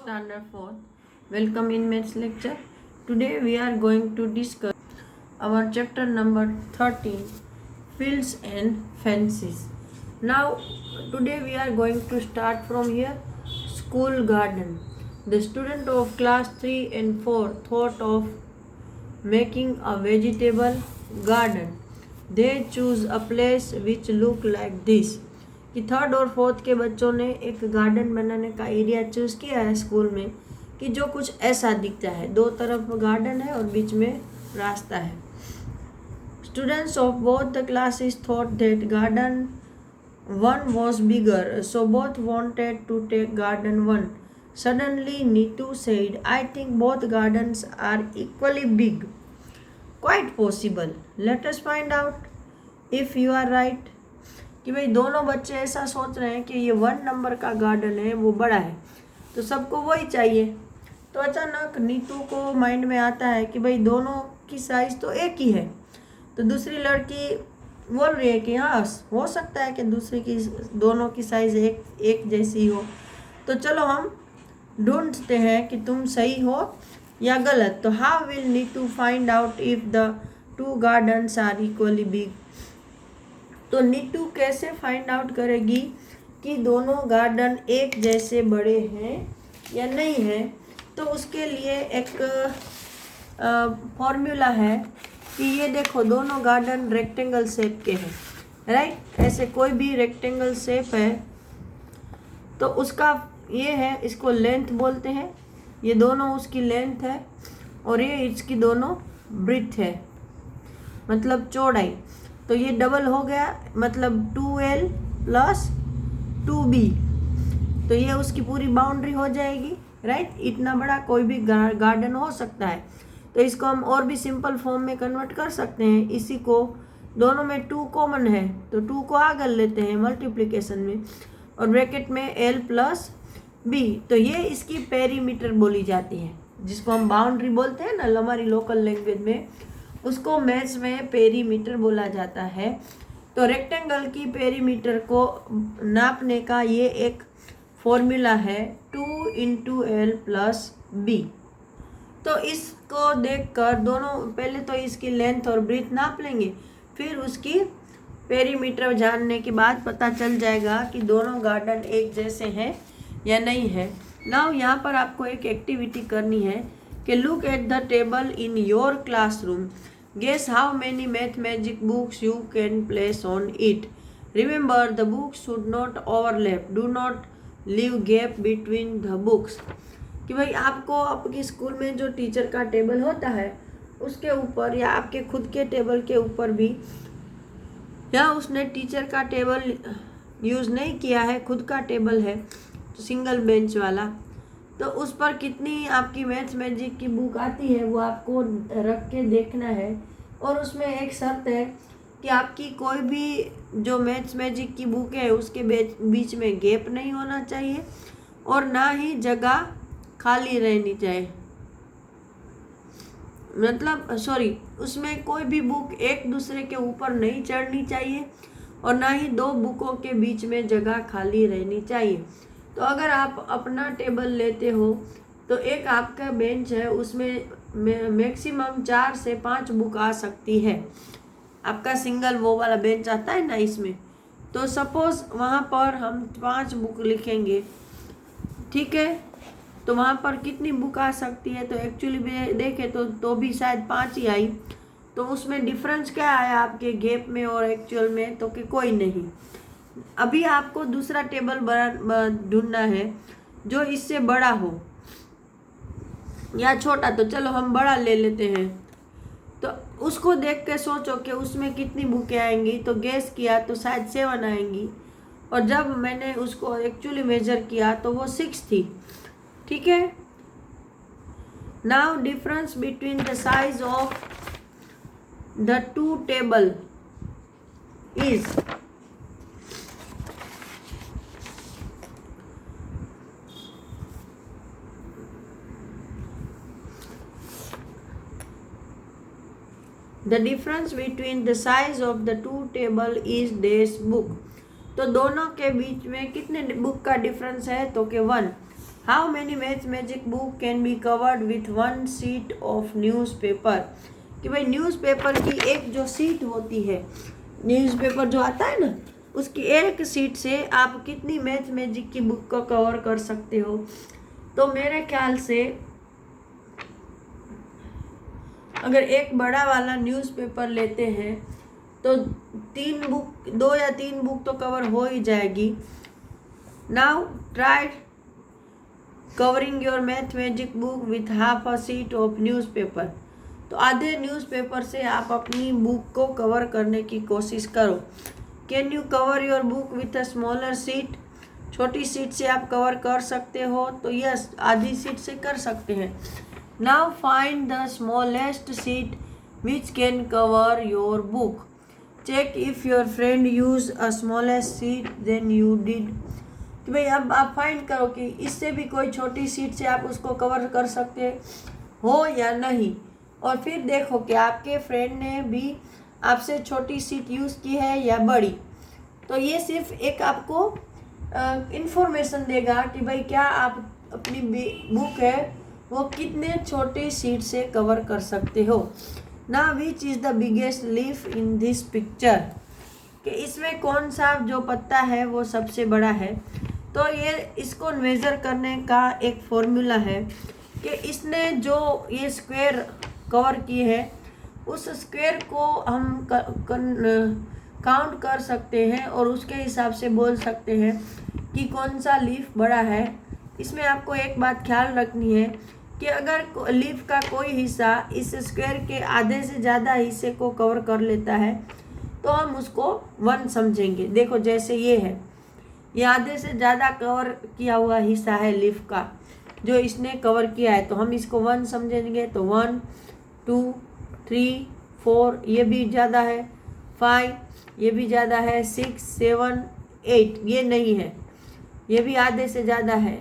Standard 4. Welcome in maths lecture. Today we are going to discuss our chapter number 13, Fields and Fancies. Now today we are going to start from here, school garden. The student of class 3 and 4 thought of making a vegetable garden. They choose a place which look like this. कि third और fourth के बच्चों ने एक garden बनाने का area choose किया है स्कूल में कि जो कुछ ऐसा दिखता है, दो तरफ गार्डन है और बीच में रास्ता है. Students of both the classes thought that garden one was bigger, so both wanted to take garden one. Suddenly Neetu said, I think both gardens are equally big. Quite possible. Let us find out if you are right. कि भाई दोनों बच्चे ऐसा सोच रहे हैं कि ये 1 नंबर का गार्डन है वो बड़ा है तो सबको वही चाहिए. तो अचानक नीतू को माइंड में आता है कि भाई दोनों की साइज़ तो एक ही है. तो दूसरी लड़की बोल रही है कि हाँ हो सकता है कि दूसरी की दोनों की साइज़ एक जैसी हो. तो चलो हम ढूंढते हैं कि तुम सही हो या गलत. तो how will Neetu find out if the 2 gardens are equally big. तो नीतू कैसे फाइंड आउट करेगी कि दोनों गार्डन एक जैसे बड़े हैं या नहीं है. तो उसके लिए एक फॉर्मूला है कि ये देखो दोनों गार्डन रेक्टेंगल शेप के हैं, राइट. ऐसे कोई भी रेक्टेंगल शेप है तो उसका ये है, इसको लेंथ बोलते हैं. ये दोनों उसकी लेंथ है और ये इसकी दोनों ब्रीथ है, मतलब चौड़ाई. तो ये डबल हो गया, मतलब 2L प्लस 2B. तो ये उसकी पूरी बाउंड्री हो जाएगी, राइट. इतना बड़ा कोई भी गार्डन हो सकता है. तो इसको हम और भी सिंपल फॉर्म में कन्वर्ट कर सकते हैं. इसी को दोनों में 2 कॉमन है तो 2 को आगे लेते हैं मल्टीप्लिकेशन में और ब्रैकेट में L प्लस B. तो ये इसकी पेरीमीटर बोली जाती है, जिसको हम बाउंड्री बोलते हैं ना हमारी लोकल लैंग्वेज में, उसको मैथ्स में पेरीमीटर बोला जाता है. तो रेक्टेंगल की पेरीमीटर को नापने का ये एक फॉर्मूला है 2 इंटू L प्लस B. तो इसको देखकर दोनों पहले तो इसकी लेंथ और ब्रीथ नाप लेंगे, फिर उसकी पेरीमीटर जानने के बाद पता चल जाएगा कि दोनों गार्डन एक जैसे हैं या नहीं है. नाउ यहाँ पर आपको एक एक्टिविटी करनी है कि look at the table in your classroom. Guess how many math magic books you can place on it. Remember, the books should not overlap. Do not leave gap between the books. कि भाई आपको आपके school में जो teacher का table होता है उसके ऊपर या आपके खुद के टेबल के ऊपर भी, या उसने टीचर का टेबल यूज़ नहीं किया है, खुद का टेबल है सिंगल बेंच वाला, तो उस पर कितनी आपकी मैथ्स मैजिक की बुक आती है वो आपको रख के देखना है. और उसमें एक शर्त है कि आपकी कोई भी जो मैथ्स मैजिक की बुक है उसके बीच में गैप नहीं होना चाहिए और ना ही जगह खाली रहनी चाहिए. मतलब उसमें कोई भी बुक एक दूसरे के ऊपर नहीं चढ़नी चाहिए और ना ही 2 बुकों के बीच में जगह खाली रहनी चाहिए. तो अगर आप अपना टेबल लेते हो तो एक आपका बेंच है, उसमें मैक्सिमम 4 से 5 बुक आ सकती है. आपका सिंगल वो वाला बेंच आता है ना इसमें, तो सपोज़ वहाँ पर हम 5 बुक लिखेंगे, ठीक है. तो वहाँ पर कितनी बुक आ सकती है, तो एक्चुअली देखें तो भी शायद 5 ही आई. तो उसमें डिफरेंस क्या आया आपके गैप में और एक्चुअल में, तो कि कोई नहीं. अभी आपको दूसरा टेबल ढूंढना है जो इससे बड़ा हो या छोटा. तो चलो हम बड़ा ले लेते हैं. तो उसको देख के सोचो कि उसमें कितनी बुकें आएंगी. तो गैस किया तो शायद 7 आएंगी और जब मैंने उसको एक्चुअली मेजर किया तो वो 6 थी, ठीक है. Now difference between the size of the 2 table is, The difference between the size of the 2 table is dash book. तो दोनों के बीच में कितने बुक का डिफरेंस है, तो कि 1. How many mathematic book can be covered with 1 sheet of newspaper. कि भाई न्यूज़पेपर की एक जो शीट होती है, न्यूज़पेपर जो आता है ना, उसकी एक शीट से आप कितनी मैथमेटिक की बुक को कवर कर सकते हो। तो मेरे ख्याल से अगर एक बड़ा वाला न्यूज़पेपर लेते हैं तो 2 या 3 बुक तो कवर हो ही जाएगी। Now try covering your mathematic book with half a sheet of newspaper. तो आधे न्यूज़पेपर से आप अपनी बुक को कवर करने की कोशिश करो। Can you cover your book with a smaller sheet. छोटी शीट से आप कवर कर सकते हो, तो यस, आधी शीट से कर सकते हैं। Now find the smallest sheet which can cover your book. Check if your friend use a smallest sheet than you did. कि भाई अब आप फाइंड करो कि इससे भी कोई छोटी शीट से आप उसको कवर कर सकते हो या नहीं, और फिर देखो कि आपके फ्रेंड ने भी आपसे छोटी शीट यूज़ की है या बड़ी। तो ये सिर्फ एक आपको इंफॉर्मेशन देगा कि भाई क्या आप अपनी बुक है वो कितने छोटे शीट से कवर कर सकते हो। ना which is the biggest leaf in this picture. कि इसमें कौन सा जो पत्ता है वो सबसे बड़ा है। तो ये इसको मेज़र करने का एक फॉर्मूला है कि इसने जो ये स्क्वायर कवर की है उस स्क्वायर को हम काउंट कर सकते हैं और उसके हिसाब से बोल सकते हैं कि कौन सा लीफ बड़ा है। इसमें आपको एक बात ख्याल रखनी है कि अगर लीफ का कोई हिस्सा इस स्क्वायर के आधे से ज़्यादा हिस्से को कवर कर लेता है तो हम उसको 1 समझेंगे। देखो जैसे ये है, ये आधे से ज़्यादा कवर किया हुआ हिस्सा है लीफ का जो इसने कवर किया है, तो हम इसको 1 समझेंगे। तो 1 2 3 4 ये भी ज़्यादा है, 5 ये भी ज़्यादा है, 6 7 8 ये नहीं है, ये भी आधे से ज़्यादा है,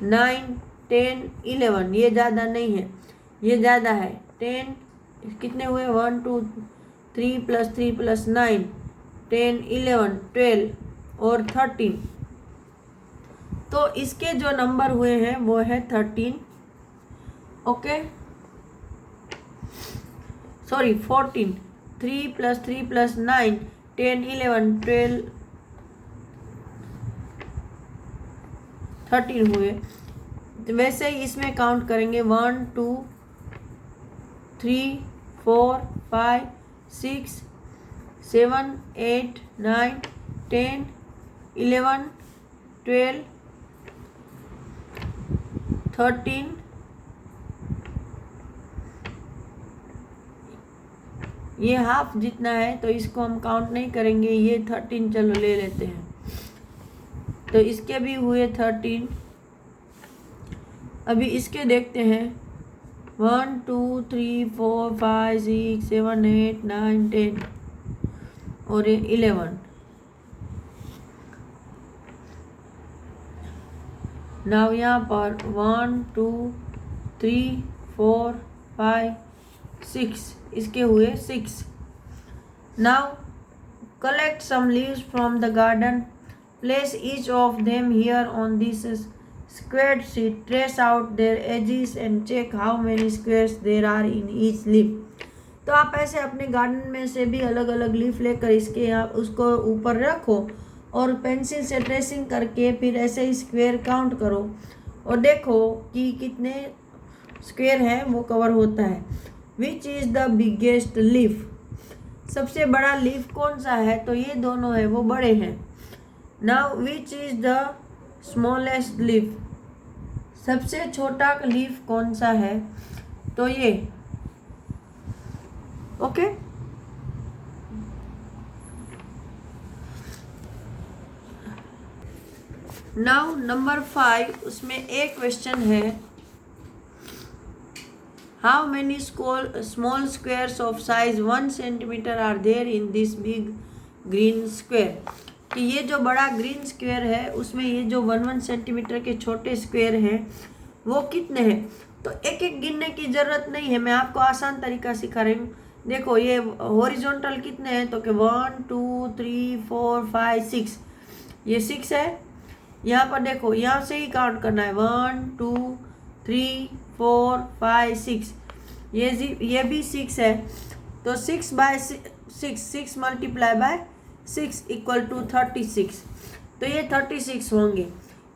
9 10 11 ये ज़्यादा नहीं है, ये ज़्यादा है, 10 कितने हुए 1 2 3 + 3 + 9 10 11 12 और 13। तो इसके जो नंबर हुए हैं वो है 13। Okay sorry 14। 3 + 3 + 9 10 11 12 13 हुए। तो वैसे ही इसमें काउंट करेंगे 1 2 3 4 5 6 7 8 9 10 11 12 13 ये हाफ जितना है तो इसको हम काउंट नहीं करेंगे, ये 13 चलो ले लेते हैं। तो इसके भी हुए 13। अभी इसके देखते हैं 1 2 3 4 5 6 7 8 9 10 और ये 11। नाउ यहाँ पर 1 2 3 4 5 6 इसके हुए 6। Now collect some leaves from the garden, place each of them here on this squared sheet, trace out their edges and check how many squares there are in each leaf. तो आप ऐसे अपने garden में से भी अलग अलग leaf लेकर इसके यहाँ उसको ऊपर रखो और पेंसिल से ट्रेसिंग करके फिर ऐसे ही स्क्वायर काउंट करो और देखो कि कितने स्क्वायर हैं वो कवर होता है। Which is the biggest leaf. सबसे बड़ा लीफ कौन सा है, तो ये दोनों है वो बड़े हैं। Now which is the smallest leaf. सबसे छोटा लीफ कौन सा है, तो ये। ओके नाउ नंबर 5 उसमें एक क्वेश्चन है, how many small squares of size 1 centimetre are there in this big green square. कि ये जो बड़ा ग्रीन स्क्वेयर है उसमें ये जो 1 सेंटीमीटर के छोटे स्क्वेयर हैं वो कितने हैं। तो एक एक गिनने की ज़रूरत नहीं है, मैं आपको आसान तरीका सिखा रही हूँ। देखो ये हॉरिजॉन्टल कितने हैं, तो कि 1 2 3 4 5 6 ये 6 है। यहाँ पर देखो, यहाँ से ही काउंट करना है 1 2 3 4 5 6, ये भी 6 है, तो 6 मल्टीप्लाई बाय 6 इक्वल टू 36, तो ये 36 होंगे।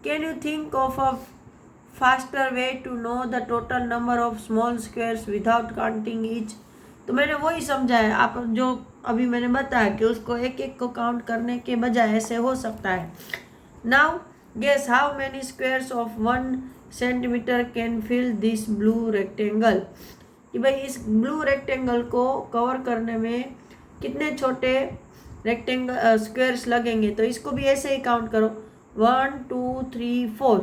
Can you think of a faster way to know the total number of small squares without counting each? तो मैंने वही समझा है, आप जो अभी मैंने बताया कि उसको एक एक को काउंट करने के बजाय ऐसे हो सकता है। Now guess how many squares of 1 centimetre can fill this blue rectangle? कि भाई इस ब्लू रेक्टेंगल को कवर करने में कितने छोटे रेक्टेंगल स्क्वायर्स लगेंगे? तो इसको भी ऐसे ही काउंट करो, 1 2 3 4,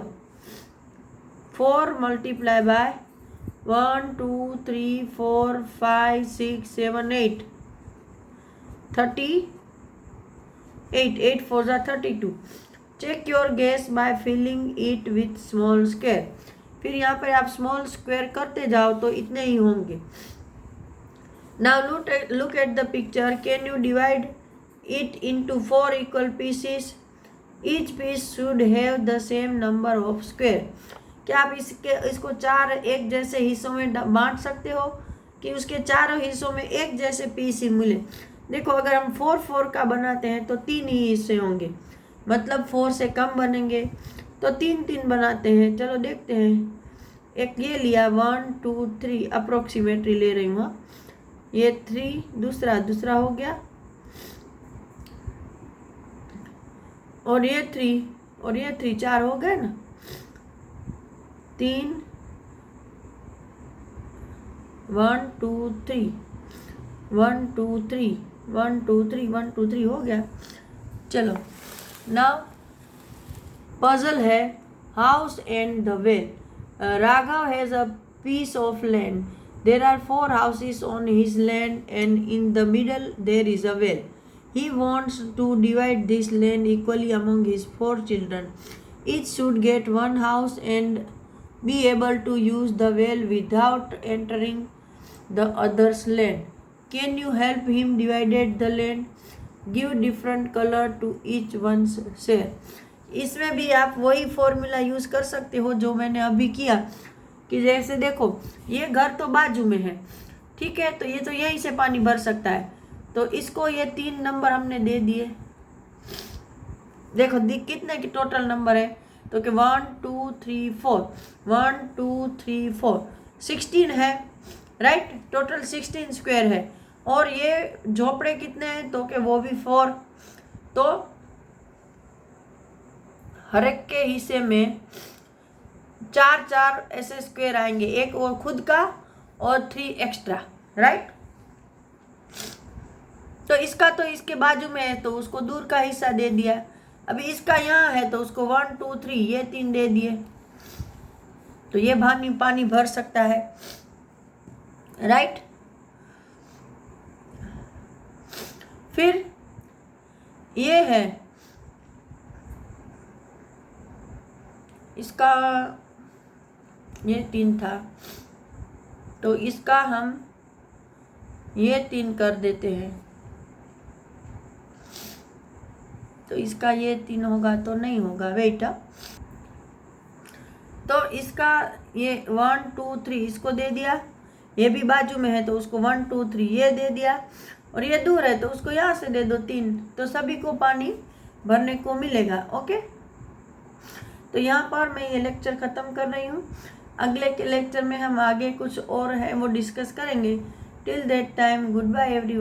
4 multiply by 1 2 3 4 5 6 7 8, 38, 8 4 32। Check your guess by filling it with small square. फिर यहाँ पर आप स्मॉल स्क्वायर करते जाओ तो इतने ही होंगे। Now look at the picture, can you divide it into 4 equal pieces? Each piece should have the same number of square. क्या आप इसको 4 एक जैसे हिस्सों में बांट सकते हो कि उसके चारों हिस्सों में एक जैसे पीस ही मिले? देखो, अगर हम 4 4 का बनाते हैं तो 3 ही हिस्से होंगे, मतलब 4 से कम बनेंगे, तो 3 3 बनाते हैं। चलो देखते हैं, एक ये लिया 1 2 3, अप्रोक्सीमेटली ले रही हूँ, ये 3, दूसरा हो गया, और ये 3 और ये 3, 4 हो गए ना। 3 1 2 3 1 2 3 1 2 3 1 2 3 हो गया। चलो नाउ पजल है house and the well. Raghav has a piece of land, there are 4 houses on his land and in the middle there is a well. He wants to divide this land equally among his 4 children. Each should get 1 house and be able to use the well without entering the other's land. Can you help him divide the land? Give different color to each one's share. इसमें भी आप वही formula use कर सकते हो जो मैंने अभी किया, कि जैसे देखो ये घर तो बाजू में है, ठीक है, तो ये तो यहीं से पानी भर सकता है, तो इसको ये 3 नंबर हमने दे दिए। देखो कितने की टोटल नंबर है, तो कि 1 2 3 4 1 2 3 4 16 है, राइट, टोटल 16 स्क्वायर है। और ये झोपड़े कितने हैं, तो कि वो भी 4, तो हर एक के हिस्से में 4 4 ऐसे स्क्वायर आएंगे, एक वो खुद का और 3 एक्स्ट्रा, राइट। तो इसका तो इसके बाजू में है तो उसको दूर का हिस्सा दे दिया, अभी इसका यहाँ है तो उसको 1 2 3 ये 3 दे दिए, तो ये पानी भर सकता है, राइट। फिर ये है इसका, ये 3 था तो इसका हम ये 3 कर देते हैं, तो इसका ये 3 होगा तो नहीं होगा, वेट। तो इसका ये 1 2 3 इसको दे दिया, ये भी बाजू में है तो उसको 1 2 3 ये दे दिया, और ये दूर है तो उसको यहाँ से दे दो 3, तो सभी को पानी भरने को मिलेगा। ओके, तो यहाँ पर मैं ये लेक्चर ख़त्म कर रही हूँ। अगले के लेक्चर में हम आगे कुछ और है वो डिस्कस करेंगे। Till that time goodbye everyone.